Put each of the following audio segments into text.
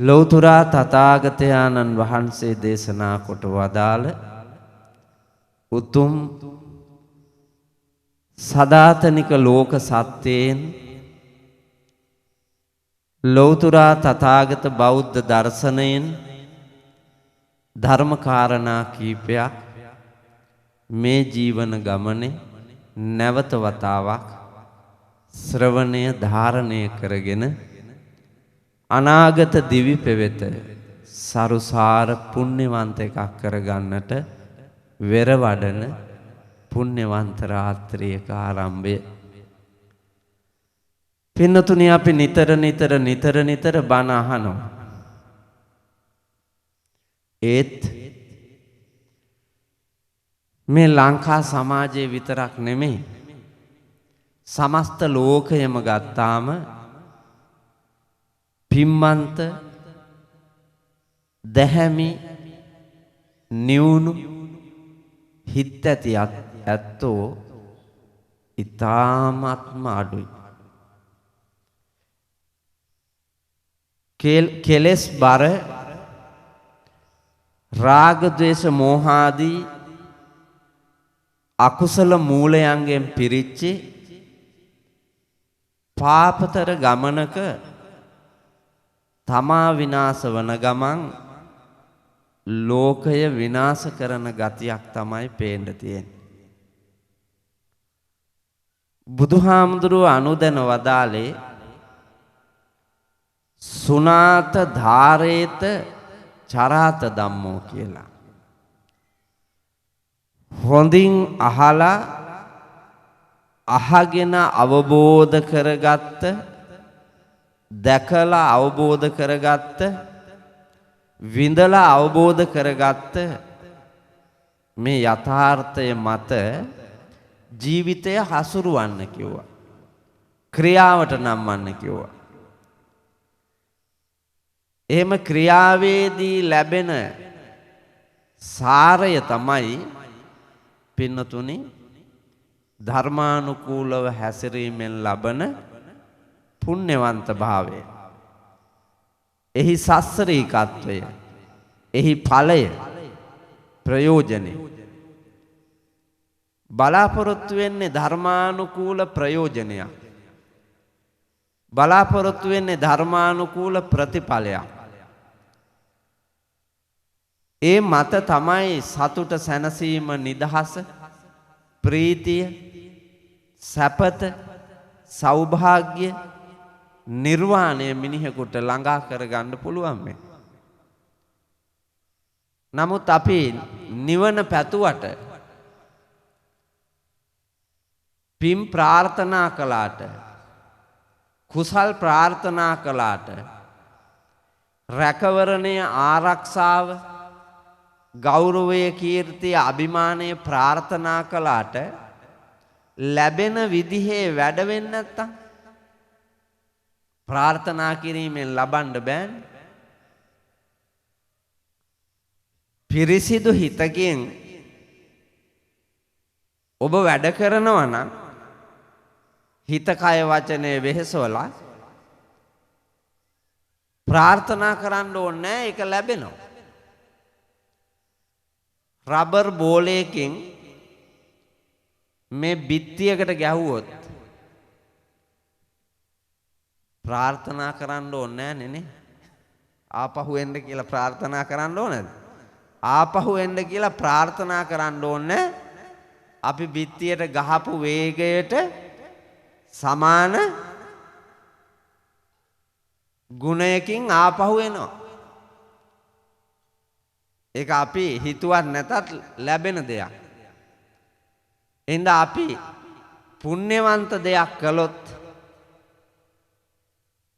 ලෞතර තථාගතයන්න් වහන්සේ දේශනා කොට වදාළ උතුම් සදාතනික ලෝක සත්‍යයෙන් ලෞතර තථාගත බෞද්ධ දර්ශනයෙන් ධර්ම කාරණා කීපයක් මේ ජීවන ගමනේ නැවත වතාවක් ශ්‍රවණය ධාරණය කරගෙන අනාගත දිවි පෙවෙත සරුසාර පුණ්‍යවන්ත එකක් කරගන්නට වෙර වඩන පුණ්‍යවන්ත රාත්‍රියක ආරම්භය. පින්නතුනි, අපි නිතර බණ අහනවා. ඒත් මේ ලංකා සමාජයේ විතරක් නෙමෙයි, සමස්ත ලෝකයම ගත්තාම පිම්මන්ත දැහැමි නිවුණු හිත් ඇති ඇත්තෝ ඊ타ත්ම අඩුයි. කෙලස් බර රාග ද්වේෂ මෝහාදී අකුසල මූලයන්ගෙන් පිරිච්චි පාපතර ගමනක තමා විනාශ වන ගමන් ලෝකය විනාශ කරන ගතියක් තමයි පේන්න තියෙන්නේ. බුදුහාමුදුරුව අනුදැන වදාලේ සුනාත ධාරේත චරාත ධම්මෝ කියලා. හොඳින් අහලා අහගෙන අවබෝධ කරගත්ත, දැකලා අවබෝධ කරගත්ත, විඳලා අවබෝධ කරගත්ත මේ යථාර්ථය මත ජීවිතය හසුරුවන්න කිව්වා. ක්‍රියාවට නම්වන්න කිව්වා. එහෙම ක්‍රියාවේදී ලැබෙන සාරය තමයි පින්නතුනි ධර්මානුකූලව හැසිරීමෙන් ලබන පුණ්‍යවන්ත භාවය. එහි සස්සරීකත්වය, එහි ඵලය, ප්‍රයෝජනෙ. බලාපොරොත්තු වෙන්නේ ධර්මානුකූල ප්‍රයෝජනයක්. බලාපොරොත්තු වෙන්නේ ධර්මානුකූල ප්‍රතිඵලයක්. ඒ මත තමයි සතුට, සැනසීම, නිදහස, ප්‍රීතිය, සැපත, සෞභාග්‍ය, නිර්වාණය මිනිහෙකුට ළඟා කරගන්න පුළුවන් මේ. නමුත් අපි නිවන පැතුවට, පින් ප්‍රාර්ථනා කළාට, කුසල් ප්‍රාර්ථනා කළාට, රැකවරණය, ආරක්ෂාව, ගෞරවය, කීර්තිය, අභිමානය ප්‍රාර්ථනා කළාට ලැබෙන විදිහේ වැඩ වෙන්නේ නැත්තම් ප්‍රාර්ථනා කිරීමෙන් ලබන්න බෑනේ. පිරිසිදු හිතකින් ඔබ වැඩ කරනවා නම් හිත, කය, වචනේ වෙහෙසවලා ප්‍රාර්ථනා කරන්න ඕනේ නැහැ, ඒක ලැබෙනවා. රබර් බෝලයකින් මේ බිත්තියකට ගැහුවොත් ප්‍රාර්ථනා කරන්න ඕනේ නැහැ නේ. ආපහු එන්න කියලා ප්‍රාර්ථනා කරන්න ඕනේද? ආපහු එන්න කියලා ප්‍රාර්ථනා කරන්න ඕනේ. අපි බිත්තියට ගහපු වේගයට සමාන ගුණයකින් ආපහු එනවා. ඒක අපි හිතුවත් නැතත් ලැබෙන දෙයක්. එහෙනම් අපි පුණ්‍යවන්ත දෙයක් කළොත්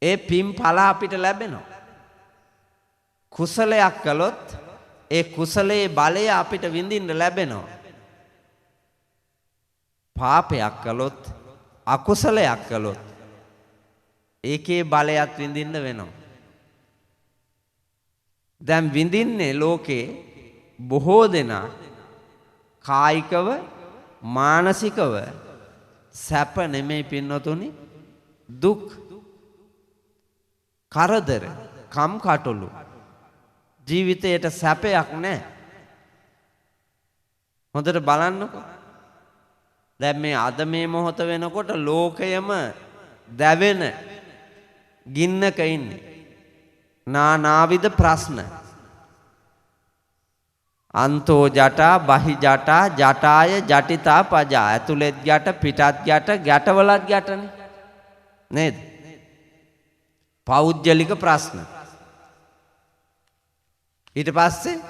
ඒ පින් ඵල අපිට ලැබෙනවා. කුසලයක් කළොත් ඒ කුසලයේ බලය අපිට විඳින්න ලැබෙනවා. පාපයක් කළොත්, අකුසලයක් කළොත් ඒකේ බලයත් විඳින්න වෙනවා. දැන් විඳින්නේ ලෝකේ බොහෝ දෙනා කායිකව, මානසිකව සැප නෙමෙයි පින්නතුනි, දුක්, කරදර, කම් කටොළු. ජීවිතයට සැපයක් නැහැ. හොඳට බලන්නකෝ. දැන් මේ අද මේ මොහොත වෙනකොට ලෝකයම දැවෙන ගින්නක ඉන්නේ. නානාවිද ප්‍රශ්න. අන්තෝ ජටා බහි ජටා ජටාය ජටිතා පජා. ඇතුළෙත් ගැට පිටත් ගැට ගැටවලත් ගැටනේ. නේද? පෞද්ගලික ප්‍රශ්න. ඊට පස්සේ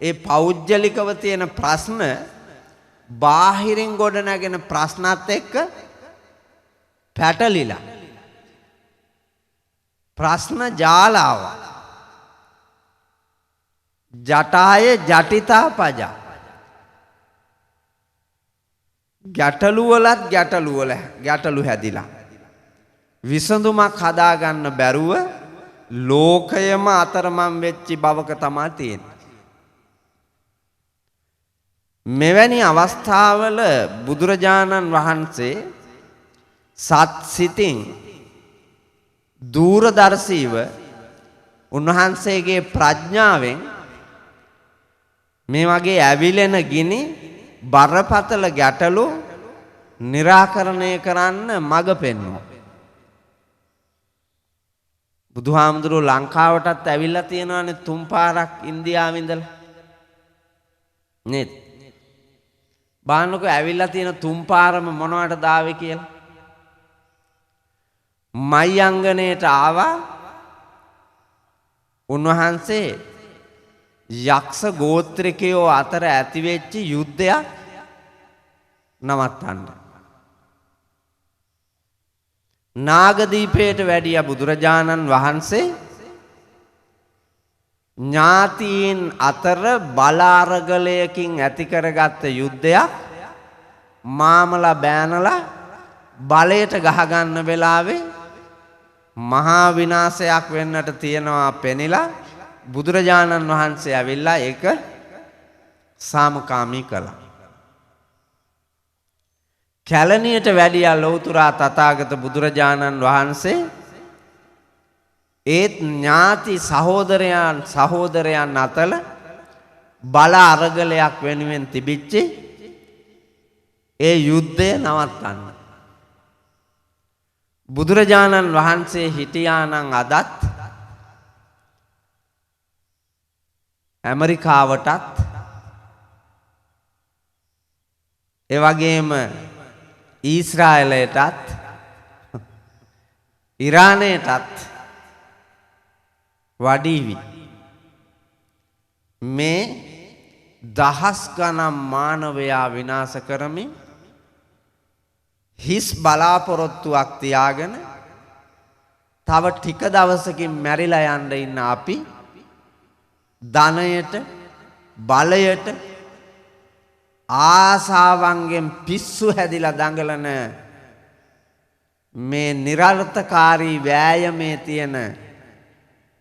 ඒ පෞද්ගලිකව තියෙන ප්‍රශ්න බාහිරින් ගොඩනගෙන ප්‍රශ්නත් එක්ක පැටලිලා ප්‍රශ්න ජාලාව. ජටාය ජටිතා පජා. ගැටලුවලත් ගැටලු හැදිලා විසඳුමක් හදාගන්න බැරුව ලෝකයම අතරමං වෙච්චි බවක තමයි තියෙන්නේ. මෙවැනි අවස්ථාවල බුදුරජාණන් වහන්සේ සත් සිතින් දූරදර්ශීව උන්වහන්සේගේ ප්‍රඥාවෙන් මේ වගේ ඇවිලෙන ගිනි බරපතල ගැටලු निराකරණය කරන්න මඟ පෙන්වනවා. බුදුහාමුදුරුවෝ ලංකාවටත් ඇවිල්ලා තියෙනවානේ 3 පාරක් ඉන්දියාවෙ ඉඳලා. නේද? බලන්නකෝ ඇවිල්ලා තියෙන 3 පාරම මොනවටද ආවේ කියලා. මයංගනේට ආවා. උන්වහන්සේ යක්ෂ ගෝත්‍රිකයෝ අතර ඇතිවෙච්ච යුද්ධයක් නවත්තන්න. නාගදීපයට වැඩිය බුදුරජාණන් වහන්සේ ඥාතීන් අතර බලාරගලයකින් ඇති කරගත්ත යුද්ධයක් මාමලා බෑනලා බලයට ගහගන්න වෙලාවේ මහා විනාශයක් වෙන්නට තියෙනවා පෙනිලා බුදුරජාණන් වහන්සේ ඇවිල්ලා ඒක සාමකාමී කළා. කැලණියට වැඩියා ලෞතුරා තථාගත බුදුරජාණන් වහන්සේ ඒත් ඥාති සහෝදරයන් අතර බල අරගලයක් වෙනුවෙන් තිබිච්ච ඒ යුද්ධය නවත්තන්න. බුදුරජාණන් වහන්සේ හිටියානම් අදත් ඇමරිකාවටත් ඒ වගේම ඊශ්‍රායලයටත් ඉරානයටත් වඩීවි මේ දහස් ගණන් මානවයා විනාශ කරමින් හිස් බලාපොරොත්තුවක් තියාගෙන තව ටික දවසකින් මැරිලා යන්න ඉන්න අපි ධනයට බලයට ආසාවන්ගෙන් පිස්සු හැදිලා දඟලන මේ නිරර්ථකාරී වෑයමේ තියෙන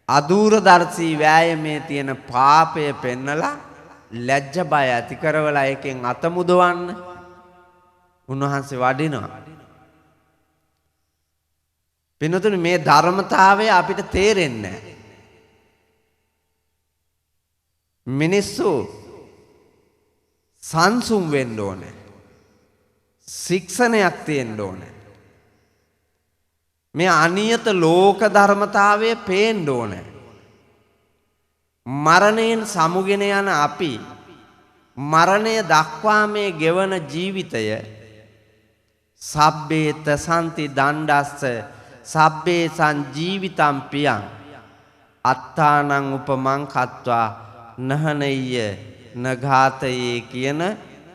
අදූරදර්ශී වෑයමේ තියෙන පාපය පෙන්නලා ලැජ්ජ බය ඇති කරවලා එකෙන් අත මුදවන්න උන්වහන්සේ වඩිනවා. පින්වතුනි මේ ධර්මතාවය අපිට තේරෙන්නේ නැහැ. මිනිස්සු සංසුම් වෙන්න ඕනේ. ශික්ෂණයක් තියෙන්න ඕනේ. මේ අනියත ලෝක ධර්මතාවය පේන්න ඕනේ. මරණයෙන් සමුගෙන යන අපි මරණය දක්වා මේ ගෙවන ජීවිතය සබ්බේත සම්ති දණ්ඩස්ස සබ්බේ සංජීවිතම් පියං අත්තානං උපමං කତ୍වා නහනయ్య නඝාතයේ කියන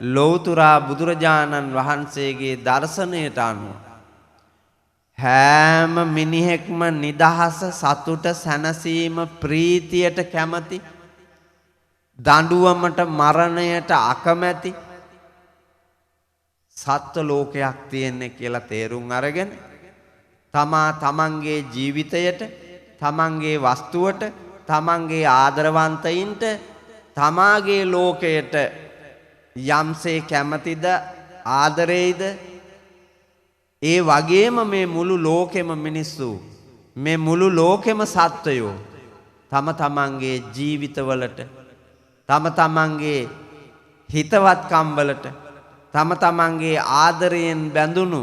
ලෞතුරා බුදුරජාණන් වහන්සේගේ දර්ශනයට අනුව හැම මිනිහෙක්ම නිදහස සතුට සැනසීම ප්‍රීතියට කැමති දඬුවමට මරණයට අකමැති සත්ව ලෝකයක් තියෙන්නේ කියලා තේරුම් අරගෙන තමන්ගේ ජීවිතයට තමන්ගේ වස්තුවට තමන්ගේ ආදරවන්තයින්ට තමාගේ ලෝකයට යම්සේ කැමතිද ආදරෙයිද ඒ වගේම මේ මුළු ලෝකෙම මිනිස්සු මේ මුළු ලෝකෙම සත්වයෝ තම තමන්ගේ ජීවිතවලට තම තමන්ගේ හිතවත්කම් වලට තම තමන්ගේ ආදරයෙන් බැඳුණු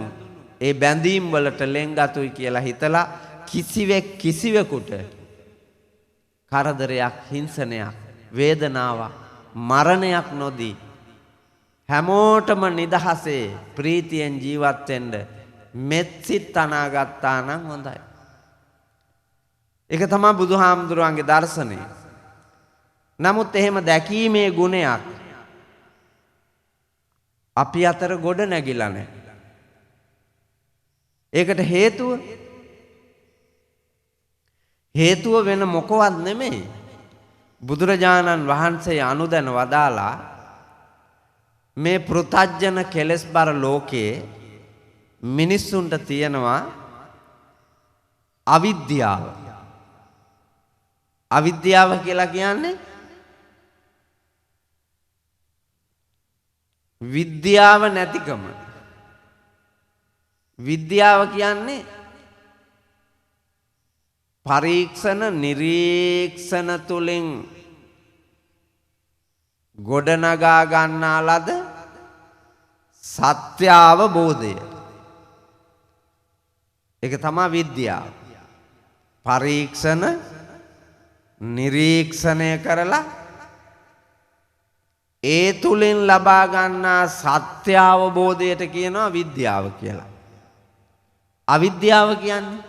ඒ බැඳීම් වලට ලෙන්ගතුයි කියලා හිතලා කිසිවෙක් කිසිවෙකුට කරදරයක් හිංසනයක් වේදනාවක් මරණයක් නොදී හැමෝටම නිදහසේ ප්‍රීතියෙන් ජීවත් වෙන්න මෙත්සිත අනාගත්තා නම් හොඳයි. ඒක තමයි බුදුහාමුදුරුවන්ගේ දර්ශනය. නමුත් එහෙම දැකීමේ ගුණයක් අපි අතර ගොඩ නැගිලා නැහැ. ඒකට හේතුව වෙන මොකවත් නෙමෙයි. බුදුරජාණන් වහන්සේ අනුදැන වදාලා මේ පෘථජ්ජන කෙලෙස් බර ලෝකයේ මිනිස්සුන්ට තියෙනවා අවිද්‍යාව. අවිද්‍යාව කියලා කියන්නේ විද්‍යාව නැතිකම. විද්‍යාව කියන්නේ පරීක්ෂණ නිරීක්ෂණ තුලින් ගොඩනගා ගන්නා ලද සත්‍ය අවබෝධය. ඒක තමයි විද්‍යාව. පරීක්ෂණ නිරීක්ෂණය කරලා ඒ තුලින් ලබා ගන්නා සත්‍ය අවබෝධයට කියනවා විද්‍යාව කියලා. අවිද්‍යාව කියන්නේ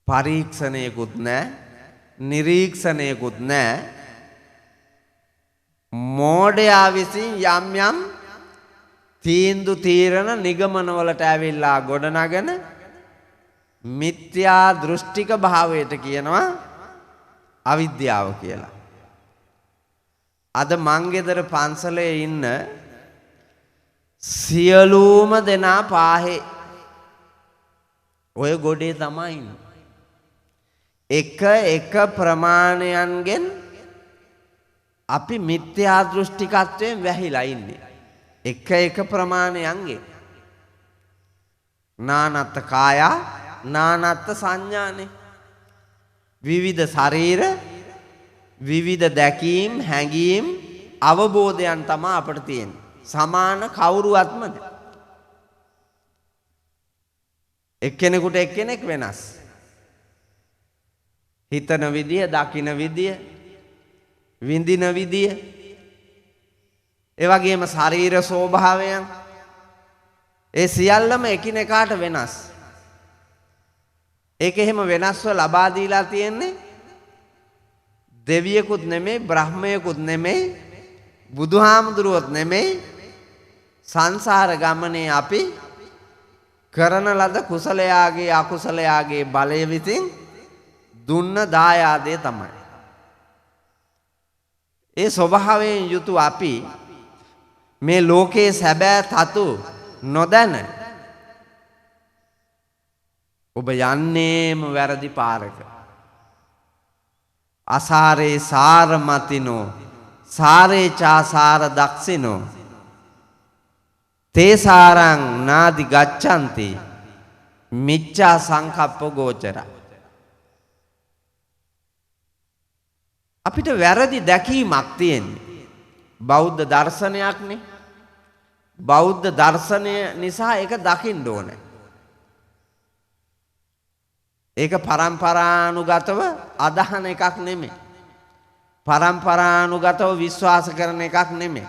පරීක්ෂණයකුත් නැහැ නිරීක්ෂණයකුත් නැහැ. මෝඩයා විසින් යම් යම් තීන්දුව තීරණ නිගමන වලට ඇවිල්ලා ගොඩනගෙන මිත්‍යා දෘෂ්ටික භාවයට කියනවා අවිද්‍යාව කියලා. අද මං ගෙදර පන්සලේ ඉන්න සියලුම දෙනා පාහේ ඔය ගොඩේ තමයි ඉන්නේ. එක ප්‍රමාණයන්ගෙන් අපි මිත්‍යා දෘෂ්ටිකත්වයෙන් වැහිලා ඉන්නේ. එක ප්‍රමාණයන්ගෙන් නානත්ත කාය නානත්ත සංඥානේ. විවිධ ශරීර විවිධ දැකීම් හැඟීම් අවබෝධයන් තමයි අපිට තියෙන්නේ. සමාන කවුරුවත්ම නැහැ. එක්කෙනෙකුට එක්කෙනෙක් වෙනස්. හිතන විදිය, දකින විදිය, විඳින විදිය, ඒ වගේම ශරීර ස්වභාවයන් ඒ සියල්ලම එකිනෙකාට වෙනස්. ඒක එහෙම වෙනස්ව ලබා දීලා තියෙන්නේ දෙවියෙකුත් නෙමෙයි, බ්‍රහ්මයෙකුත් නෙමෙයි, බුදුහාමුදුරුවොත් නෙමෙයි. සංසාර ගමනේ අපි කරන ලද කුසලයාගේ අකුසලයාගේ බලය විසින් දුන්න දායාදේ තමයි. ඒ ස්වභාවයෙන් යුතු අපි මේ ලෝකයේ සැබෑ තතු නොදැන ඔබ යන්නේම වැරදි පාරක. අසාරේ සාරමතිනෝ සාරේ චාසාර දක්ෂිනෝ තේසාරං නාදි ගච්ඡanti මිච්ඡා සංකප්ප ගෝචර. අපිට වැරදි දැකීමක් තියෙන්නේ. බෞද්ධ දර්ශනයක්නේ. බෞද්ධ දර්ශනය නිසා ඒක දකින්න ඕනේ. ඒක පරම්පරානුගතව අදහන එකක් නෙමෙයි. පරම්පරානුගතව විශ්වාස කරන එකක් නෙමෙයි.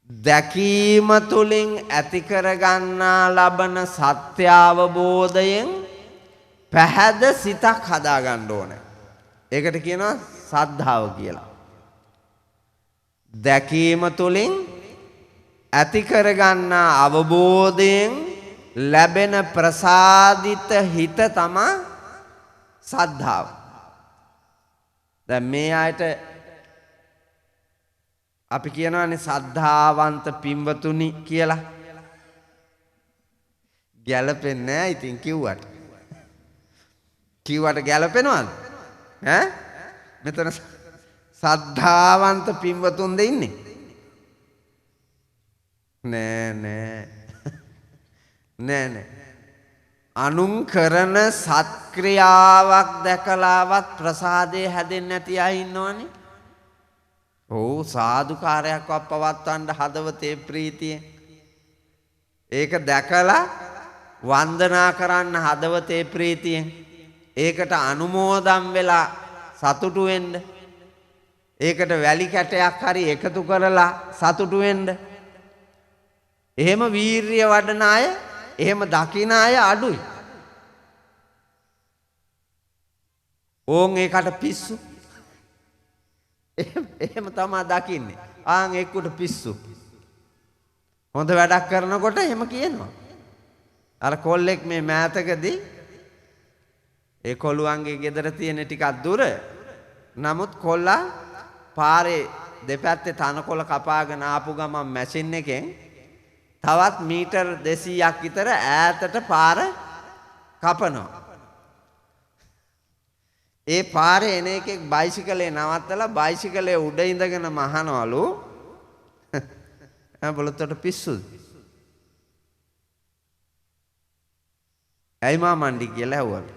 දැකීම තුළින් ඇති කරගන්නා ලබන සත්‍ය අවබෝධයෙන් පැහැද සිතක් හදාගන්න ඕනේ. ඒකට කියනවා සද්ධාව කියලා. දැකීම තුළින් ඇති කරගන්නා අවබෝධයෙන් ලැබෙන ප්‍රසාදිත හිත තමයි සද්ධාව. දැන් මේ අයට අපි කියනවානේ සද්ධාවන්ත පින්වතුනි කියලා. ගැලපෙන්නේ නැහැ ඉතින් කිව්වට. කිව්වට ගැලපෙනවද? ඈ මෙතන සද්ධාවන්ත පින්වතුන්ද ඉන්නේ? නෑ. අනුන් කරන සත්ක්‍රියාවක් දැකලාවත් ප්‍රසාදේ හැදෙන්නේ නැති අය ඉන්නවනේ. ඔව් සාදුකාරයක්වත් පවත්වන්න හදවතේ ප්‍රීතිය. ඒක දැකලා වන්දනා කරන්න හදවතේ ප්‍රීතියෙන්. ඒකට අනුමෝදන් වෙලා සතුටු වෙන්න. ඒකට වැලි කැටයක් හරි එකතු කරලා සතුටු වෙන්න. එහෙම වීරිය වඩන අය, එහෙම දකින අය අඩුයි. ඕන් ඒකට පිස්සු. එහෙම තමයි දකින්නේ. ආන් එක්කුට පිස්සු. හොඳ වැඩක් කරනකොට එහෙම කියනවා. අර කොල්ලෙක් මේ මෑතකදී ඒ කොළුවන්ගේ ගෙදර තියෙන ටිකක් දුර. නමුත් කොල්ලා පාරේ දෙපැත්තේ තනකොළ කපාගෙන ආපු ගමන් මැෂින් එකෙන් තවත් මීටර් 200ක් විතර ඈතට පාර කපනවා. ඒ පාරේ එන එකෙක් බයිසිකලේ නවත්තලා බයිසිකලේ උඩ ඉඳගෙන මහනවලු බලතට පිස්සුද? ඇයි මාමණ්ඩි කියලා ඇහුවලු.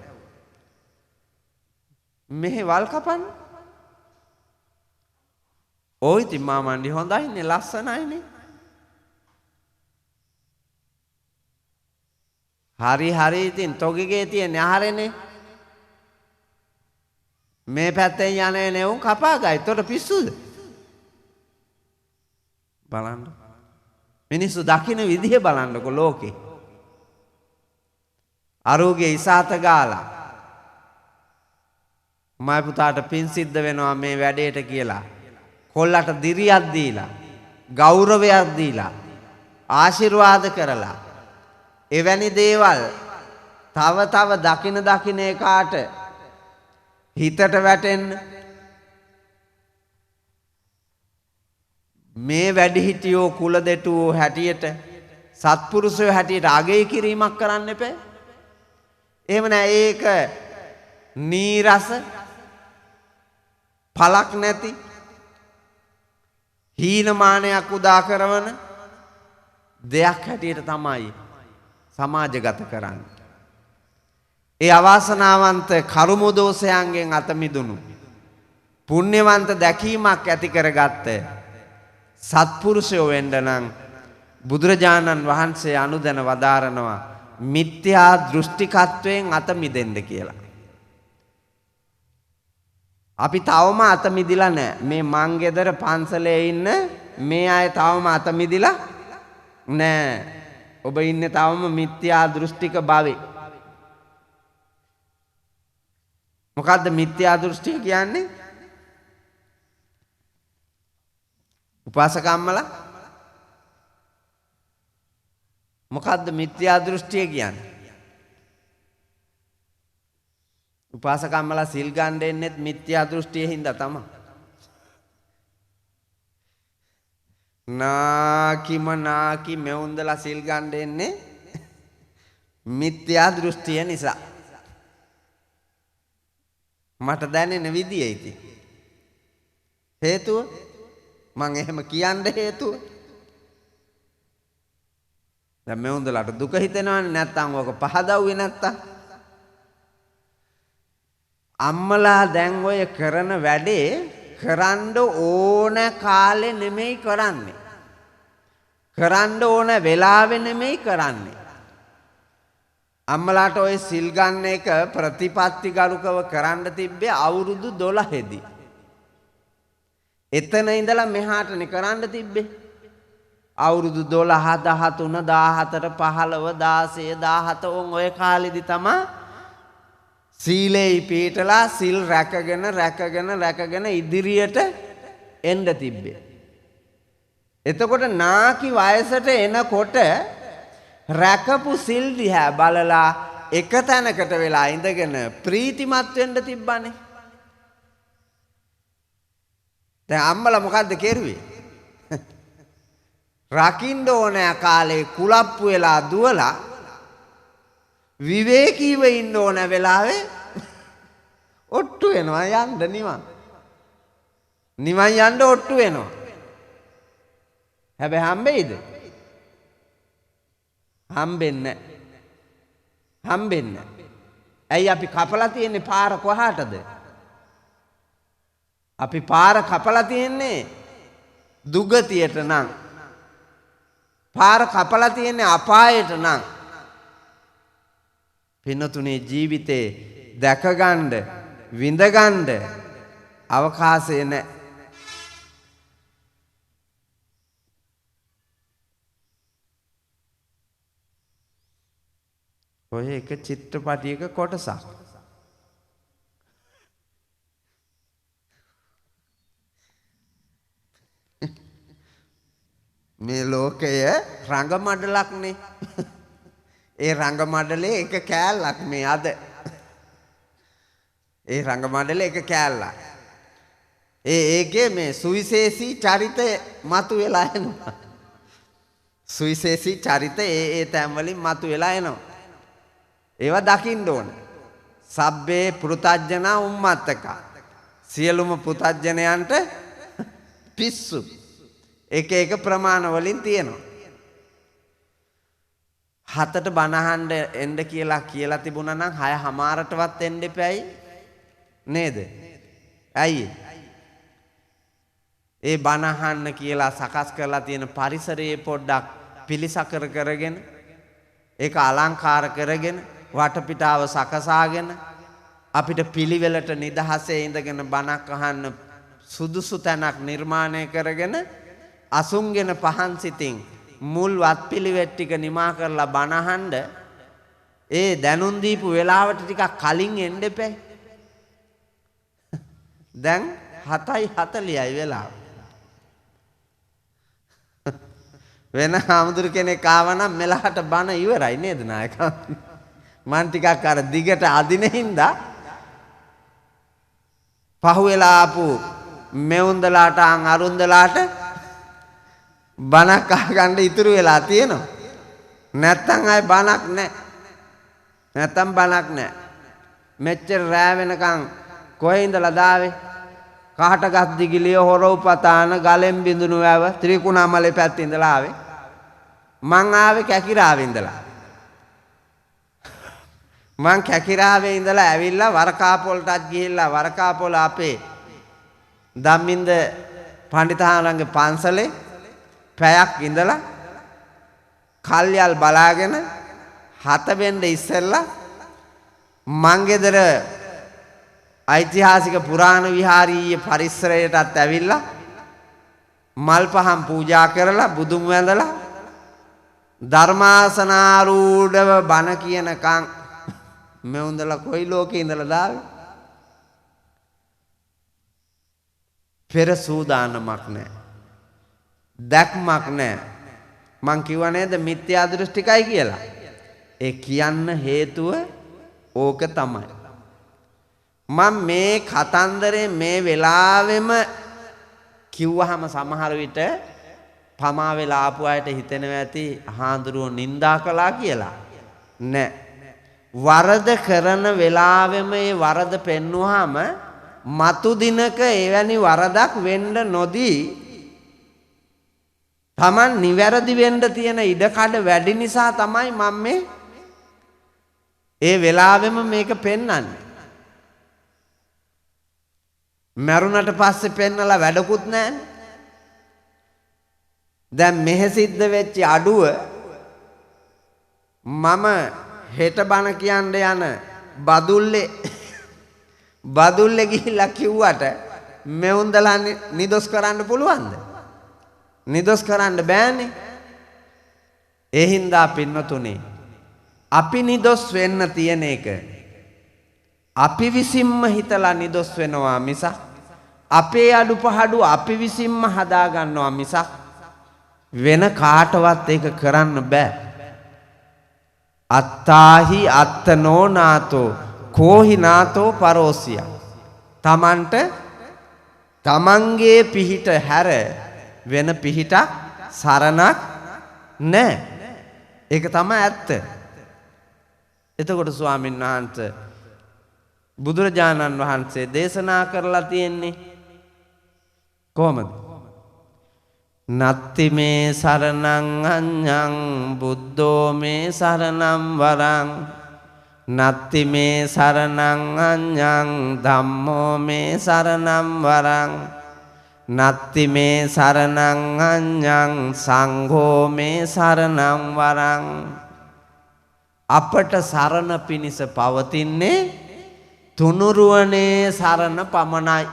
මෙහි වල් කපන්න. ඔය ඉතින් මාමණ්ඩි හොඳයිනේ ලස්සනයිනේ. හරි හරි ඉතින් තොගගේ තියෙන ආහාරනේ. මේ පැත්තෙන් යන්නේ නෙවුන් කපා ගයි. එතකොට පිස්සුද? බලන්න. මිනිස්සු දකින්න විදිහ බලන්නකො ලෝකේ. අරෝගේ ඉසాత ගාලා මයි පුතාට පින් සිද්ධ වෙනවා මේ වැඩේට කියලා. කොල්ලට දිරියක් දීලා, ගෞරවයක් දීලා, ආශිර්වාද කරලා එවැනි දේවල් තව දකින එකාට හිතට වැටෙන්න මේ වැඩිහිටියෝ කුල දෙටුවෝ හැටියට සත්පුරුෂයෝ හැටියට අගය කිරීමක් කරන්න එපා. එහෙම නෑ ඒක නීරස පලක් නැති හීනමානයක් උදා කරන දෙයක් හැටියට තමයි සමාජගත කරන්නේ. ඒ අවාසනාවන්ත කර්ම දෝෂයන්ගෙන් අත මිදුණු පුණ්‍යවන්ත දැකීමක් ඇති කරගත්ත සත්පුරුෂයෝ වෙන්න නම් බුදුරජාණන් වහන්සේ අනුදැන වදාරනවා මිත්‍යා දෘෂ්ටිකත්වයෙන් අත මිදෙන්න කියලා. අපි තවම අත මිදිලා නැහැ. මේ මං ගෙදර පන්සලේ ඉන්න මේ අය තවම අත මිදිලා නැහැ. ඔබ ඉන්නේ තවම මිත්‍යා දෘෂ්ටික භවයේ. මොකද්ද මිත්‍යා දෘෂ්ටිය කියන්නේ? උපාසකම්මලා මොකද්ද මිත්‍යා දෘෂ්ටිය කියන්නේ? උපාසකම්මලා සිල් ගන්න දෙන්නෙත් මිත්‍යා දෘෂ්ටියෙන් හින්දා තමයි. නාකි මෙවුන්දලා සිල් ගන්න දෙන්නේ මිත්‍යා දෘෂ්ටිය නිසා. මට දැනෙන විදිය ඉතින්. හේතුව මං එහෙම කියන්න හේතුව දැන් මේ උන්දලට දුක හිතෙනවනේ නැත්තම් ඔක පහදව්වේ නැත්තම් අම්මලා දැන් ඔය කරන වැඩේ කරන්න ඕන කාලේ නෙමෙයි කරන්නේ. කරන්න ඕන වෙලාවෙ නෙමෙයි කරන්නේ. අම්මලාට ඔය සිල් ගන්න එක ප්‍රතිපත්ති ගරුකව කරන්න තිබ්බේ අවුරුදු 12 දී. එතන ඉඳලා මෙහාටනේ කරන්න තිබ්බේ. අවුරුදු 12 13 14 15 16 17 ඔය කාලෙදි තමයි සීලේ පිටලා සිල් රැකගෙන ඉදිරියට එන්න තිබ්බේ. එතකොට නාකි වයසට එනකොට රැකපු සිල් දිහා බලලා එක තැනකට වෙලා ඉඳගෙන ප්‍රීතිමත් වෙන්න තිබ්බනේ. දැන් අම්මලා මොකද්ද කෙරුවේ? රකින්න ඕනෑ කාලේ කුලප්පු වෙලා දුවලා විවේකීව ඉන්න ඕන වෙලාවේ ඔට්ටු වෙනවා යන්න නිවන් යන්න ඔට්ටු වෙනවා. හැබැයි හම්බෙයිද? හම්බෙන්නේ හම්බෙන්නේ. ඇයි අපි කපලා තියෙන්නේ පාර කොහාටද? අපි පාර කපලා තියෙන්නේ දුගතියට නම්. පාර කපලා තියෙන්නේ අපායට නම්. පින්නතුනේ ජීවිතේ දැකගන්න විඳගන්න අවකාශය නැහැ. ඔය එක චිත්‍රපටයක කොටසක්. මේ ලෝකය රංගමඩලක්නේ. ඒ රංගමඩලේ එක කෑල්ලක් මේ අද. ඒ රංගමඩලේ එක කෑල්ලක්. ඒකේ මේ සුවිශේෂී චරිතය මතුවෙලා එනවා. සුවිශේෂී චරිත ඒ තැන් වලින් මතුවෙලා එනවා. ඒවා දකින්න ඕන. සබ්බේ පෘතජ්ජනා උම්මත්තක. සියලුම පෘතජ්ජනයන්ට පිස්සු. එක එක ප්‍රමාණ වලින් තියෙනවා. 7ට බණහන්න එන්න කියලා තිබුණා නම් 6:00ටවත් එන්න එපැයි නේද? ඇයි? ඒ බණහන්න කියලා සකස් කරලා තියෙන පරිසරයේ පොඩ්ඩක් පිළිසකර කරගෙන ඒක අලංකාර කරගෙන වටපිටාව සකසාගෙන අපිට පිළිවෙලට නිදහසේ ඉඳගෙන බණක් අහන්න සුදුසු තැනක් නිර්මාණය කරගෙන අසුන්ගෙන පහන් සිතින් මුල් වත් පිළිවෙත් ටික නිමා කරලා බණහඬ ඒ දැනුම් දීපු වෙලාවට ටිකක් කලින් එන්න එපැයි. දැන් 7:40යි වෙලාව. වෙන හාමුදුරු කෙනෙක් ආවනම් මෙලහට බණ ඉවරයි නේද නායකා? මන් ටිකක් අර දිගට අදින හින්දා පහුවෙලා ආපු මෙවුන්දලාට අරුන්දලාට බණක් අහගන්න ඉතුරු වෙලා තියෙනවා. නැත්තම් ආයි බණක් නැහැ. නැත්තම් බණක් නැහැ. මෙච්චර රෑ වෙනකන් කොහේ ඉඳලා දාවේ? කාටගත් දිගිලිය හොරවපතාන ගලෙන් බිඳුණු වැව ත්‍රිකුණාමලේ පැත්තේ ඉඳලා ආවේ. මං ආවේ කැකිරාවේ ඉඳලා. මං කැකිරාවේ ඉඳලා ඇවිල්ලා වරකාපොලටත් ගිහිල්ලා වරකාපොල අපේ ධම්මින්ද පණ්ඩිතාණන්ගේ පන්සලේ පැයක් ඉඳලා කල්යල් බලාගෙන 7 වෙන්න ඉස්සෙල්ලා මං ගෙදර ඓතිහාසික පුරාණ විහාරීය පරිසරයටත් ඇවිල්ලා මල් පහන් පූජා කරලා බුදුන් වැඳලා ධර්මාසනාරූಢව බණ කියනකම් මෙවුන්දලා කොයි ලෝකේ ඉඳලා දාවේ? පෙර සූදානමක් නැහැ. දැක්මක් නැහැ. මං කිව්වා නේද මිත්‍යා දෘෂ්ටිකයි කියලා. ඒ කියන්න හේතුව ඕක තමයි. මම මේ කතන්දරේ මේ වෙලාවෙම කිව්වහම සමහර විට පමා වෙලා ආපු අයට හිතෙනවා ඇති හාඳුරුව නින්දා කළා කියලා. නෑ. වරද කරන වෙලාවෙම ඒ වරද පෙන්නුවාම මතු දිනක එවැනි වරදක් වෙන්න නොදී Taman නිවැරදි වෙන්න තියෙන ඉඩකඩ වැඩි නිසා තමයි මම මේ ඒ වෙලාවෙම මේක පෙන්වන්නේ. මරුණට පස්සේ පෙන්නලා වැඩකුත් නැහැනේ. දැන් මෙහෙ සිද්ධ වෙච්ච අඩුව මම හෙට බණ කියන්න යන බදුල්ලේ ගිහිල්ලා කිව්වට මෙවුන්දලා නිදොස් කරන්න පුළුවන්ද? නිදොස් කරන්න බෑනේ. ඒ හින්දා පින්වතුනි අපි නිදොස් වෙන්න තියෙන එක අපි විසින්ම හිතලා නිදොස් වෙනවා මිසක් අපේ අඩුපහඩු අපි විසින්ම හදා ගන්නවා මිසක් වෙන කාටවත් ඒක කරන්න බෑ. අත්තාහි අත්තනෝ නාතෝ කෝහි නාතෝ පරෝසිය. තමන්ට තමන්ගේ පිහිට හැර වෙන පිහිටක් සරණක් නැහැ. ඒක තමයි ඇත්ත. එතකොට ස්වාමීන් වහන්සේ බුදුරජාණන් වහන්සේ දේශනා කරලා තියෙන්නේ කොහොමද? නත්ති මේ සරණං අඤ්ඤං බුද්ධෝ මේ සරණං වරං නත්ති මේ සරණං අඤ්ඤං ධම්මෝ මේ සරණං වරං නත්ති මේ සරණං අඤ්ඤං සංඝෝ මේ සරණං වරං අපට සරණ පිණිස පවතින්නේ තුනුරුවනේ සරණ පමණයි.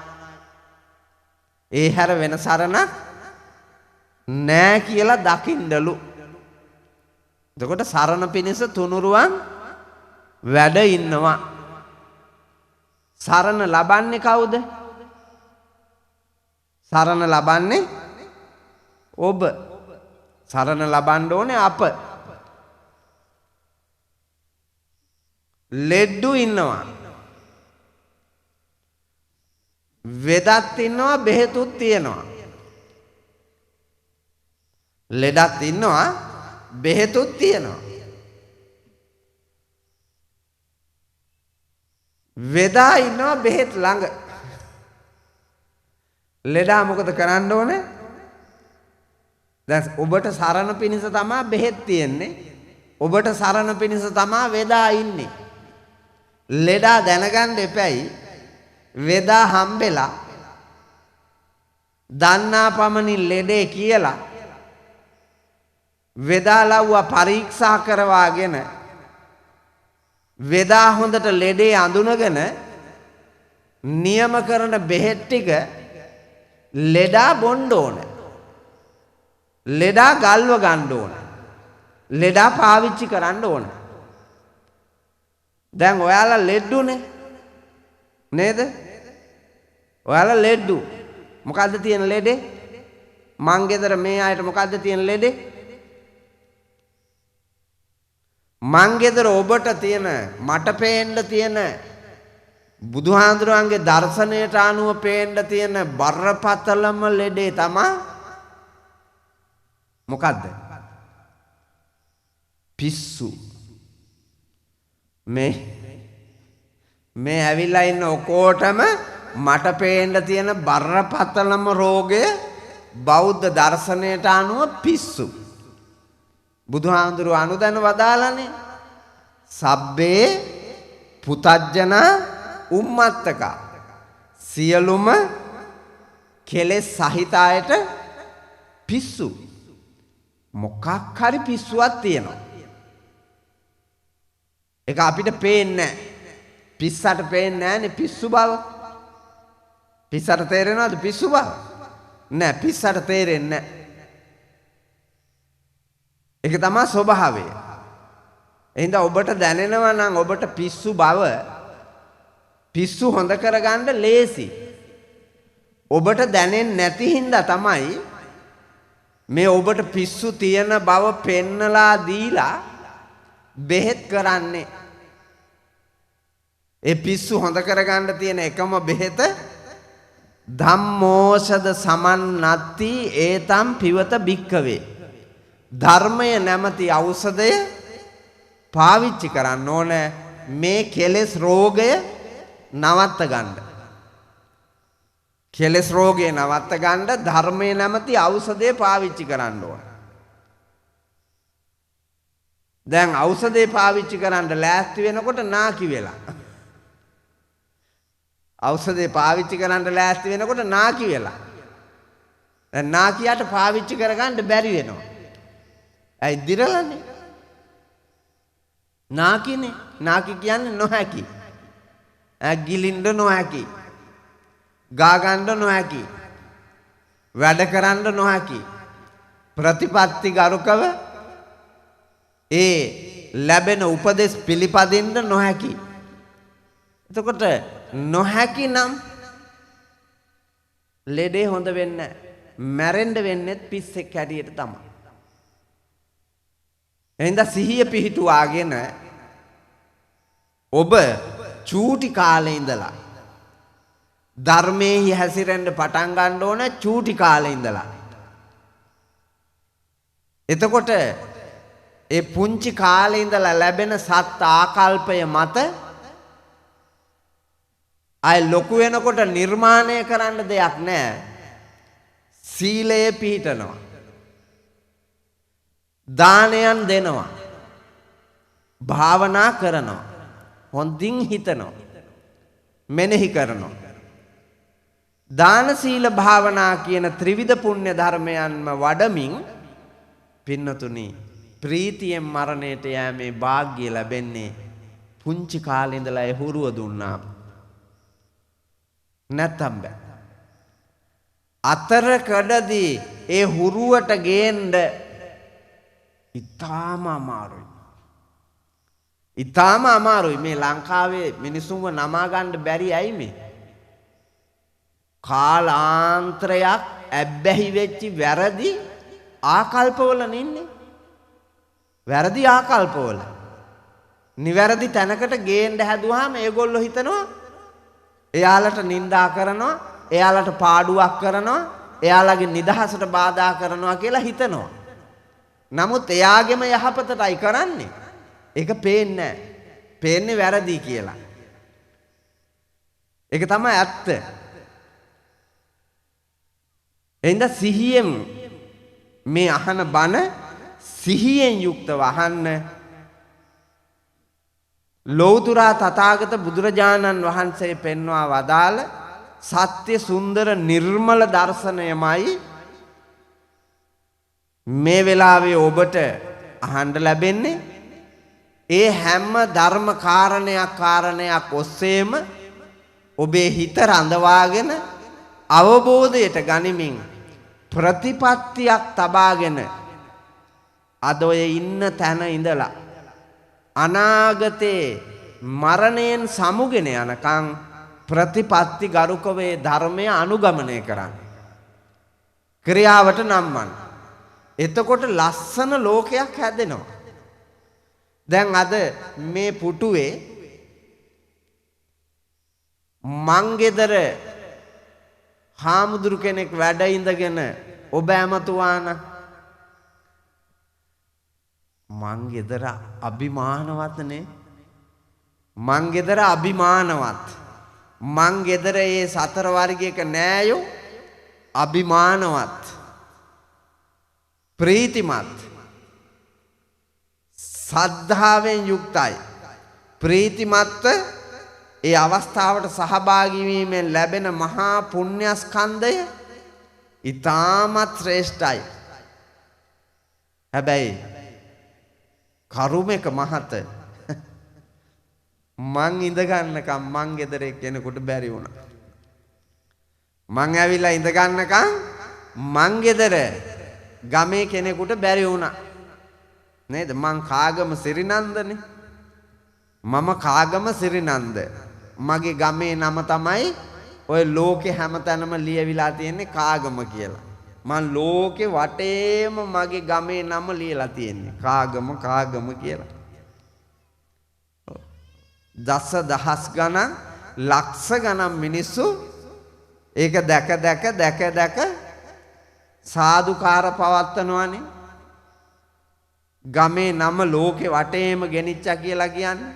ඒ හැර වෙන සරණක් නෑ කියලා දකින්නලු. එතකොට සරණ පිණිස තුනුරුවන් වැඩ ඉන්නවා. සරණ ලබන්නේ කවුද? සරණ ලබන්නේ ඔබ. සරණ ලබන්න ඕනේ අප. ලෙඩ්ඩු ඉන්නවා. වෙදත් ඉන්නවා බෙහෙතුත් තියෙනවා. ලෙඩත් ඉන්නවා බෙහෙතුත් තියෙනවා. වෙදා ඉන්නවා බෙහෙත් ළඟ. ලෙඩා මොකද කරන්න ඕනේ? දැන් ඔබට සරණ පිණිස තමයි බෙහෙත් තියෙන්නේ. ඔබට සරණ පිණිස තමයි වෙදා ඉන්නේ. ලෙඩා දැනගන්න එපැයි වෙදා හම්බෙලා දන්නා පමණින් ලෙඩේ කියලා වෙදා ලව්වා පරීක්ෂා කරවාගෙන වෙදා හොඳට ලෙඩේ අඳුනගෙන නියම කරන බෙහෙත් ටික ලෙඩා බොන්න ඕන. ලෙඩා ගල්ව ගන්න ඕන. ලෙඩා පාවිච්චි කරන්න ඕන. දැන් ඔයාලා ලෙඩුනේ නේද? ඔයාලා ලෙඩු. මොකද්ද තියෙන ලෙඩේ? මං ගෙදර මේ අයට මොකද්ද තියෙන ලෙඩේ? මං ගෙදර ඔබට තියෙන මට පේන්න තියෙන බුදුහාඳුරන්ගේ දර්ශනයට අනුව පේන්න තියෙන බරපතලම ලෙඩේ තමයි මොකද්ද? පිස්සු. මේ ඇවිල්ලා ඉන්න ඔකෝටම මට පේන්න තියෙන බරපතලම රෝගය බෞද්ධ දර්ශනයට අනුව පිස්සු. බුදුහාඳුරු අනුදැන වදාළනේ සබ්බේ පුතජ්ජන උම්මත්තක සියලුම කෙලෙස් සහිත අයට පිස්සු. මොකක් හරි පිස්සුවක් තියෙනවා. ඒක අපිට පේන්නේ නැහැ. පිස්සට පේන්නේ නැහනේ පිස්සු බව. පිස්සට තේරෙනවද පිස්සු බව? නෑ පිස්සට තේරෙන්නේ නැහැ. ඒක තමයි ස්වභාවය. එහෙනම් ඔබට දැනෙනවා නම් ඔබට පිස්සු බව පිස්සු හොඳ කරගන්න ලේසි. ඔබට දැනෙන්නේ නැති හින්දා තමයි මේ ඔබට පිස්සු තියෙන බව පෙන්නලා දීලා බෙහෙත් කරන්නේ. ඒ පිස්සු හොඳ කරගන්න තියෙන එකම බෙහෙත ධම්මෝෂද සමන්නත්ති ඒතම් පිවත භික්කවේ. ධර්මය නැමැති ඖෂධය පාවිච්චි කරන්න ඕන මේ කෙලෙස් රෝගය නවත්ත ගන්න. කෙලෙස් රෝගය නවත්ත ගන්න ධර්මය නැමැති ඖෂධය පාවිච්චි කරන්න ඕන. දැන් ඖෂධය පාවිච්චි කරන්න ලෑස්ති වෙනකොට නාකි වෙලා. ඖෂධය පාවිච්චි කරන්න ලෑස්ති වෙනකොට නාකි වෙලා. දැන් නාකියට පාවිච්චි කරගන්න බැරි වෙනවා. ඇයි දිරලනේ? නාකිනේ. නාකි කියන්නේ නොහැකි. ගිලින්න නොහැකි. ගා ගන්න නොහැකි. වැඩ කරන්න නොහැකි. ප්‍රතිපත්ති ගරුකව ඒ ලැබෙන උපදෙස් පිළිපදින්න නොහැකි. එතකොට නොහැකි නම් ලෙඩේ හොඳ වෙන්නේ මැරෙන්න වෙන්නේ පිස්සෙක් හැටියට තමයි. එහෙනම් සිහිය පිහිටුවාගෙන ඔබ චූටි කාලේ ඉඳලා ධර්මයේ හැසිරෙන්න පටන් ගන්න ඕන චූටි කාලේ ඉඳලා. එතකොට ඒ පුංචි කාලේ ඉඳලා ලැබෙන සත් ආකල්පය මත අය ලොකු වෙනකොට නිර්මාණය කරන්න දෙයක් නැහැ. සීලය පිහිටනවා. දානයන් දෙනවා. භාවනා කරනවා. හොඳින් හිතනවා. මෙනෙහි කරනවා. දාන සීල භාවනා කියන ත්‍රිවිධ පුණ්‍ය ධර්මයන්ම වඩමින් පින්නතුනි ප්‍රීතියෙන් මරණයට යෑමේ වාග්ය ලැබෙන්නේ පුංචි කාලේ ඉඳලා ඒ හුරුව දුන්නා. නැත්තම් බෑ. අතරකඩදී ඒ හුරුවට ගේන්න ඉතාම අමාරුයි. ඉතාම අමාරුයි. මේ ලංකාවේ මිනිසුන්ව නමා ගන්න බැරි ඇයි මේ? කාලාන්තරයක් ඇබ්බැහි වෙච්චි වැරදි ආකල්පවල නින්නේ. වැරදි ආකල්පවල. නිවැරදි තැනකට ගේන්න හැදුවාම ඒගොල්ලෝ හිතනවා එයාලට නිඳා කරනවා, එයාලට පාඩුවක් කරනවා, එයාලගේ නිදහසට බාධා කරනවා කියලා හිතනවා. නමුත් එයාගෙම යහපතටයි කරන්නේ. ඒක පේන්නේ නැහැ. පේන්නේ වැරදි කියලා. ඒක තමයි ඇත්ත. එඳ සිහියෙන් මේ අහන බණ සිහියෙන් යුක්තව අහන්න. ලෞතුරා තථාගත බුදුරජාණන් වහන්සේ පෙන්වා වදාළ සත්‍ය සුන්දර නිර්මල දර්ශනයමයි මේ වෙලාවේ ඔබට අහන්න ලැබෙන්නේ. ඒ හැම ධර්ම කාරණයක් ඔස්සේම ඔබේ හිත රඳවාගෙන අවබෝධයට ගනිමින් ප්‍රතිපත්තියක් තබාගෙන අද ඔය ඉන්න තැන ඉඳලා අනාගතේ මරණයෙන් සමුගෙන යනකම් ප්‍රතිපත්ති ගරුකවේ ධර්මය අනුගමනය කරන්න. ක්‍රියාවට නම්මන්න. එතකොට ලස්සන ලෝකයක් හැදෙනවා. දැන් අද මේ පුටුවේ මං ගෙදර හාමුදුරු කෙනෙක් වැඩ ඉඳගෙන ඔබ ඇමතුවාන මං ගෙදර අභිමානවත්නේ. මං ගෙදර අභිමානවත්. මං ගෙදර ඒ සතර වර්ගයක නෑයෝ අභිමානවත් ප්‍රීතිමත් සද්ධාවෙන් යුක්තයි. ප්‍රීතිමත්ව ඒ අවස්ථාවට සහභාගී වීමෙන් ලැබෙන මහා පුණ්‍යස්කන්ධය ඊටමත් ශ්‍රේෂ්ඨයි. හැබැයි කරුමක මහත මං ඉඳ ගන්නකම් මං ගෙදර කෙනෙකුට බැරි වුණා. මං ඇවිල්ලා ඉඳ ගන්නකම් මං ගෙදර ගමේ කෙනෙකුට බැරි වුණා. නේද? මං කාගම සිරිනන්දනේ. මම කාගම සිරිනන්ද. මගේ ගමේ නම තමයි ඔය ලෝකේ හැමතැනම ලියවිලා තියෙන්නේ කාගම කියලා. මං ලෝකේ වටේම මගේ ගමේ නම ලියලා තියෙන්නේ කාගම කියලා. දස දහස් ගණන් ලක්ෂ ගණන් මිනිස්සු ඒක දැක සාදුකාර පවත්වනවානේ. ගමේ නම ලෝකේ වටේම ගෙනිච්චා කියලා කියන්නේ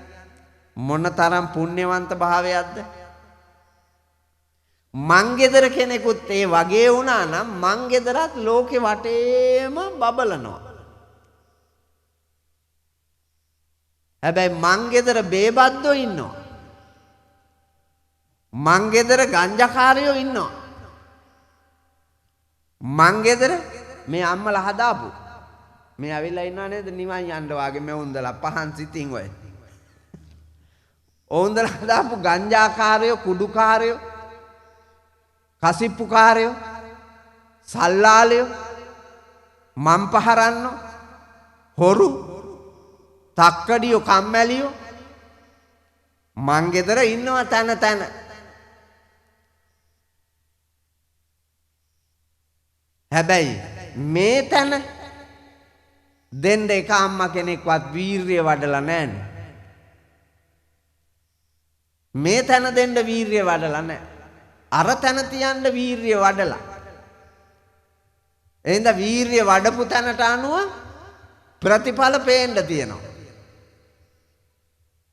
මොනතරම් පුණ්‍යවන්ත භාවයක්ද? මං ගෙදර කෙනෙකුත් ඒ වගේ වුණා නම් මං ගෙදරත් ලෝකේ වටේම බබලනවා. හැබැයි මං ගෙදර බේබද්දෝ ඉන්නවා. මං ගෙදර ගංජාකාරයෝ ඉන්නවා. මං ගෙදර මේ අම්මලා හදාපු මේ ඇවිල්ලා ඉන්නව නේද නිවන් යන්න වාගේ මේ උන්දලා පහන් සිතින් ඔය. ඕන්දලා හදාපු ගංජාකාරයෝ, කුඩුකාරයෝ, කසිප්පුකාරයෝ, සල්ලාලයෝ, මම් පහරන්නෝ, හොරු, තක්කඩියෝ, කම්මැලියෝ මං ගෙදර ඉන්නවා තැන. හැබැයි මේ තැන දෙන්න එක අම්මා කෙනෙක්වත් වීරිය වඩලා නැන්නේ. මේ තැන දෙන්න වීරිය වඩලා නැහැ. අර තැන තියන්න වීරිය වඩලා. එහෙනම් වීරිය වඩපු තැනට අනුව ප්‍රතිඵල පේන්න තියෙනවා.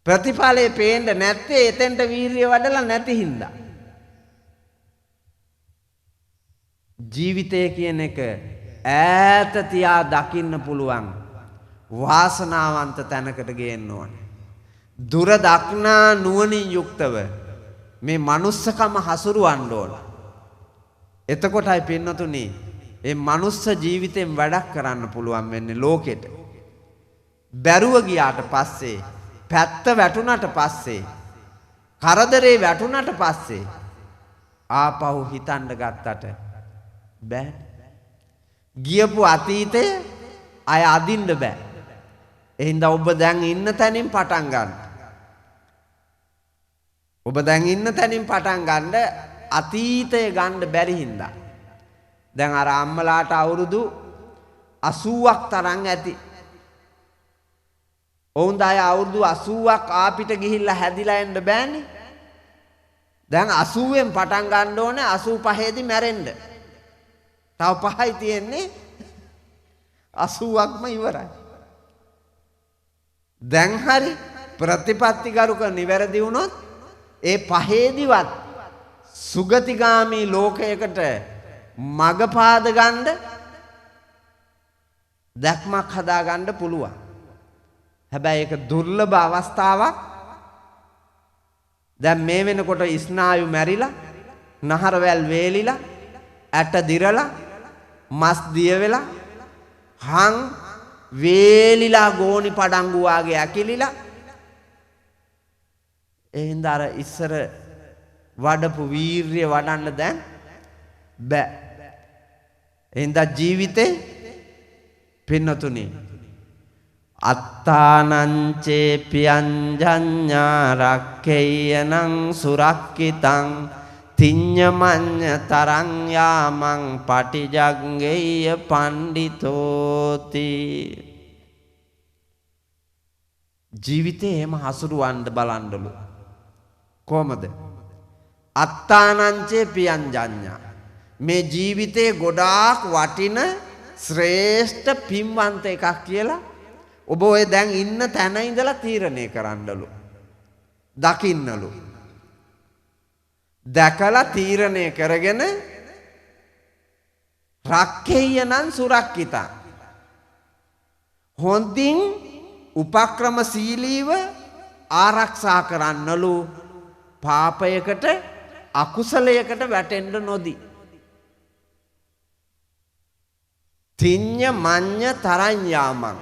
ප්‍රතිඵලේ පේන්න නැත්තේ එතෙන්ට වීරිය වඩලා නැති හින්දා. ජීවිතය කියන එක ඈත තියා දකින්න පුළුවන් වාසනාවන්ත තැනකට ගේන්න ඕනේ. දුර දක්නා නුවණින් යුක්තව මේ manussකම හසුරුවන්න ඕන. එතකොටයි පින්නතුනි මේ manuss ජීවිතෙන් වැඩක් කරන්න පුළුවන් වෙන්නේ ලෝකෙට. බැරුව ගියාට පස්සේ, පැත්ත වැටුණට පස්සේ, කරදරේ වැටුණට පස්සේ ආපහු හිතන්න ගත්තට බෑ. ගියපු අතීතය අය අදින්න බෑ. එහෙනම් ඔබ දැන් ඉන්න තැනින් පටන් ගන්න. ඔබ දැන් ඉන්න තැනින් පටන් ගන්න අතීතය ගන්න බැරි හින්දා. දැන් අර අම්මලාට අවුරුදු 80ක් තරම් ඇති. ඔවුන් දාය අවුරුදු 80ක් ආපිට ගිහිල්ලා හැදිලා එන්න බෑනේ. දැන් 80ෙන් පටන් ගන්න ඕනේ 85 දී මැරෙන්න. තව 5යි තියෙන්නේ 80ක්ම ඉවරයි. දැන් හරි ප්‍රතිපත්තිගරුක නිවැරදි වුණොත් ඒ 5දිවත් සුගතිගාමී ලෝකයකට මග පාද ගන්න දැක්මක් හදා ගන්න පුළුවන්. හැබැයි ඒක දුර්ලභ අවස්ථාවක්. දැන් මේ වෙනකොට ස්නායු මැරිලා, නහරවැල් වේලිලා, ඇට දිරලා, මස් දිය වෙලා, හං වේලිලා ගෝනි පඩංගු වාගේ ඇකිලිලා. එහෙනම් අර ඉස්සර වඩපු වීරිය වඩන්න දැන් බෑ. එහෙනම් ජීවිතේ පින්නතුනි අත්තානංචේ පියංජඤ්ඤා රක්ඛේයනං සුරක්කිතං තිඤ්ඤමඤ්ඤ තරං යාමං පටිජග්ගේය පණ්ඩිතෝති. ජීවිතේ එහෙම හසුරුවන්න බලන්නලු. කොහමද? අත්තානංචේ පියංජඤ්ඤා. මේ ජීවිතේ ගොඩාක් වටින ශ්‍රේෂ්ඨ පින්වන්ත එකක් කියලා ඔබ ඔය දැන් ඉන්න තැන ඉඳලා තීරණය කරන්නලු. දකින්නලු. දැකලා තීරණය කරගෙන රක්ඛේයනං සුරක්කිතං. හොඳින් උපක්‍රමශීලීව ආරක්ෂා කරන්නලු. පාපයකට අකුසලයකට වැටෙන්න නොදී. තිඤ්ඤ මඤ්ඤ තරං යාමං.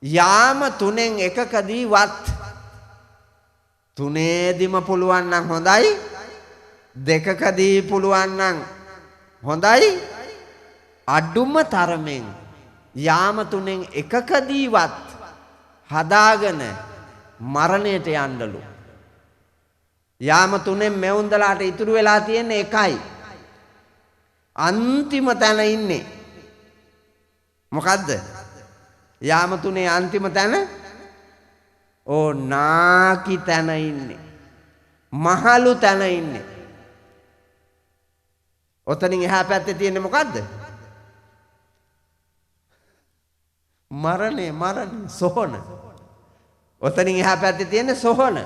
යාම තුනෙන් එකකදීවත් තුනේදිම පුළුවන් නම් හොඳයි, දෙකකදී පුළුවන් නම් හොඳයි, අඩුම තරමෙන් යාම තුනෙන් එකකදීවත් හදාගෙන මරණයට යන්නලු. යාම තුනෙන් මෙවුන්දලාට ඉතුරු වෙලා තියෙන්නේ එකයි. අන්තිම තැන ඉන්නේ. මොකද්ද? යාම තුනේ අන්තිම තැන නාකි තැන ඉන්නේ. මහලු තැන ඉන්නේ. ඔතනින් එහා පැත්තේ තියෙන්නේ මොකද්ද? මරණය සොහන. ඔතනින් එහා පැත්තේ තියෙන්නේ සොහන.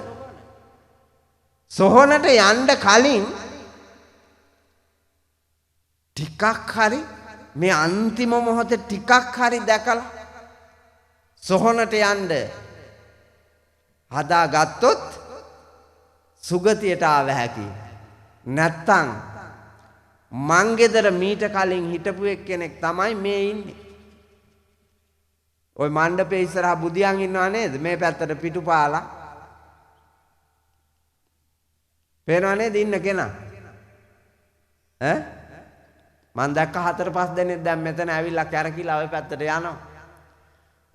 සොහනට යන්න කලින් ටිකක් හරි මේ අන්තිම මොහොතේ ටිකක් හරි දැකලා සොහනට යන්න හදාගත්තොත් සුගතියට ආව හැකි. නැත්තම් මං ගෙදර මීට කලින් හිටපු එක්කෙනෙක් තමයි මේ ඉන්නේ. ওই මණ්ඩපේ ඉස්සරහා බුදියන් ඉන්නව නේද? මේ පැත්තට පිටුපාලා. පේනව නේද ඉන්න කෙනා? මං දැක්ක 4-5 දෙනෙක් දැන් මෙතන ඇවිල්ලා කැරකිලා ওই පැත්තට යනවා.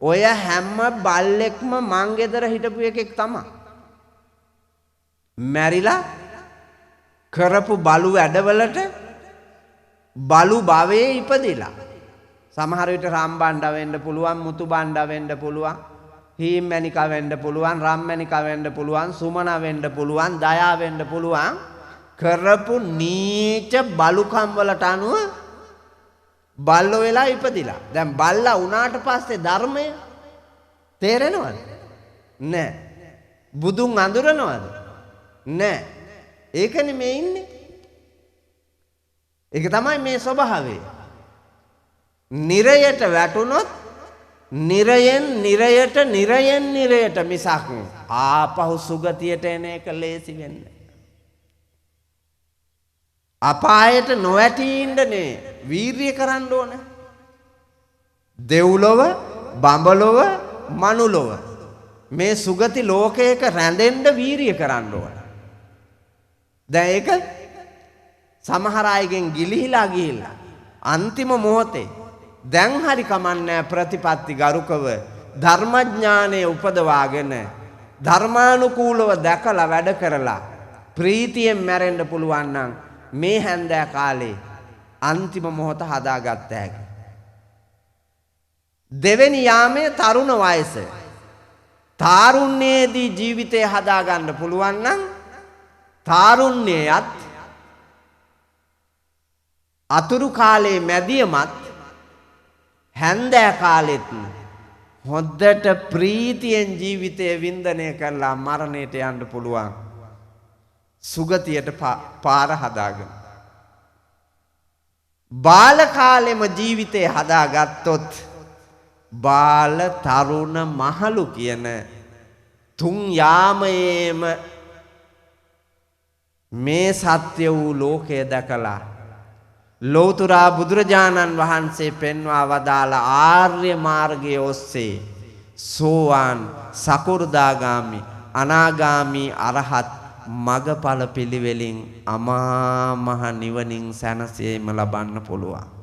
ඔය හැම බල්ලෙක්ම මං ගෙදර හිටපු එකෙක් තමයි. මැරිලා කරපු බලු වැඩවලට බලු භවයේ ඉපදිලා. සමහර විට රම්බණ්ඩ වෙන්න පුළුවන්, මුතු බණ්ඩ වෙන්න පුළුවන්, හීම්මැණික වෙන්න පුළුවන්, රම්මැණික වෙන්න පුළුවන්, සුමන වෙන්න පුළුවන්, දයා වෙන්න පුළුවන්. කරපු නීච බලුකම් වලට අනුව බල්ලෝ වෙලා ඉපදිලා. දැන් බල්ලා වුණාට පස්සේ ධර්මය තේරෙනවද? නෑ. බුදුන් අඳුරනවද? නෑ. ඒකනේ මේ ඉන්නේ. ඒක තමයි මේ ස්වභාවය. නිරයට වැටුනොත් නිරයෙන් නිරයට නිරයෙන් නිරයට මිසක් ආපහු සුගතියට එන එක ලේසි වෙන්නේ. අපායට නොවැටී ඉන්නනේ වීරිය කරන්න ඕන. දෙව්ලොව, බඹලොව, මනුලොව මේ සුගති ලෝකයක රැඳෙන්න වීරිය කරන්න ඕන. දැන් ඒක සමහර අයගෙන් ගිලිහිලා ගිහිල්ලා අන්තිම මොහොතේ දැන් හරි කමන්නේ ප්‍රතිපත්ති ගරුකව ධර්මඥානයේ උපදවාගෙන ධර්මානුකූලව දැකලා වැඩ කරලා ප්‍රීතියෙන් මැරෙන්න පුළුවන් නම් මේ හැන්දෑ කාලේ අන්තිම මොහොත හදාගත්ත හැකි. දෙවෙනි යාමේ තරුණ වයස තාරුණ්‍යයේදී ජීවිතය හදාගන්න පුළුවන් නම් තාරුණ්‍යයත් අතුරු කාලේ මැදියමත් හැන්දෑ කාලෙත් හොද්දට ප්‍රීතියෙන් ජීවිතය වින්දනය කරලා මරණයට යන්න පුළුවන්. සුගතියට පාර හදාගෙන. බාල කාලෙම ජීවිතය හදාගත්තොත් බාල තරුණ මහලු කියන තුන් යාමයේම මේ සත්‍ය වූ ලෝකය දැකලා ලෞතුරා බුදුරජාණන් වහන්සේ පෙන්වා වදාළ ආර්ය මාර්ගයේ ඔස්සේ සෝවාන් සකෘදාගාමි අනාගාමි අරහත් මගඵල පිළිවෙලින් අමා මහ නිවනින් සැනසීම ලබන්න පුළුවන්.